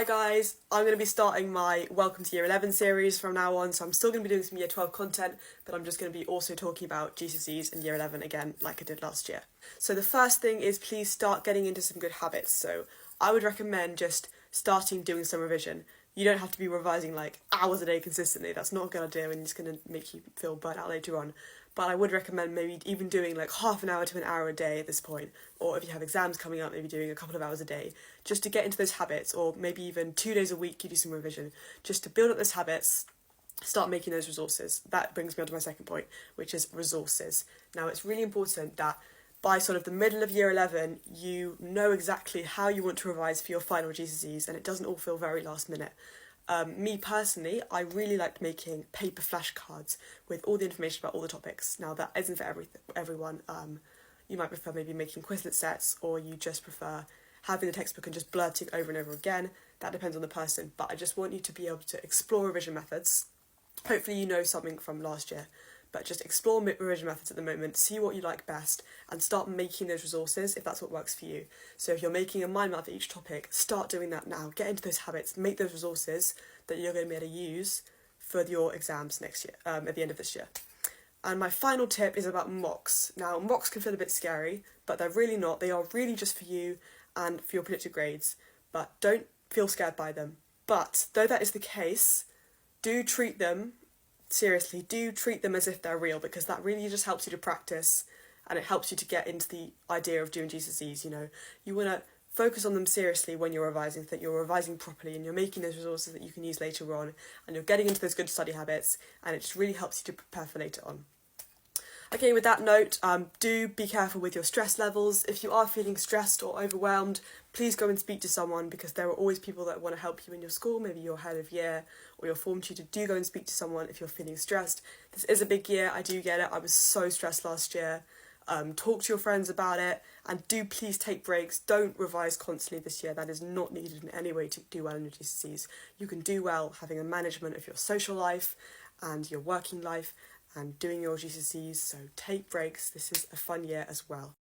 guys, I'm going to be starting my Welcome to Year 11 series from now on, so I'm still going to be doing some Year 12 content, but I'm just going to be also talking about GCSEs and Year 11 again, like I did last year. So the first thing is please start getting into some good habits. So I would recommend just starting doing some revision. You don't have to be revising like hours a day consistently, that's not a good idea and it's going to make you feel burnt out later on. But I would recommend maybe even doing like half an hour to an hour a day at this point, or if you have exams coming up, maybe doing a couple of hours a day, just to get into those habits, or maybe even 2 days a week you do some revision, just to build up those habits, start making those resources. That brings me on to my second point, which is resources. Now it's really important that by sort of the middle of year 11, you know exactly how you want to revise for your final GCSEs and it doesn't all feel very last minute. Me personally, I really liked making paper flashcards with all the information about all the topics. Now that isn't for everyone. You might prefer maybe making Quizlet sets, or you just prefer having the textbook and just blurting over and over again. That depends on the person, but I just want you to be able to explore revision methods. Hopefully you know something from last year, but just explore revision methods at the moment, see what you like best, and start making those resources if that's what works for you. So if you're making a mind map for each topic, start doing that now. Get into those habits, make those resources that you're going to be able to use for your exams next year, at the end of this year. And my final tip is about mocks. Now, mocks can feel a bit scary, but they're really not. They are really just for you and for your predicted grades, but don't feel scared by them. But though that is the case, do treat them seriously, do treat them as if they're real, because that really just helps you to practice and it helps you to get into the idea of doing GCSEs. You know, you want to focus on them seriously when you're revising, that you're revising properly and you're making those resources that you can use later on and you're getting into those good study habits, and it just really helps you to prepare for later on. Okay, with that note, do be careful with your stress levels. If you are feeling stressed or overwhelmed, please go and speak to someone, because there are always people that want to help you in your school, maybe your head of year or your form tutor. Do go and speak to someone if you're feeling stressed. This is a big year, I do get it. I was so stressed last year. Talk to your friends about it, and do please take breaks. Don't revise constantly this year. That is not needed in any way to do well in your GCSEs. You can do well having a management of your social life and your working life and doing your GCSEs, so take breaks. This is a fun year as well.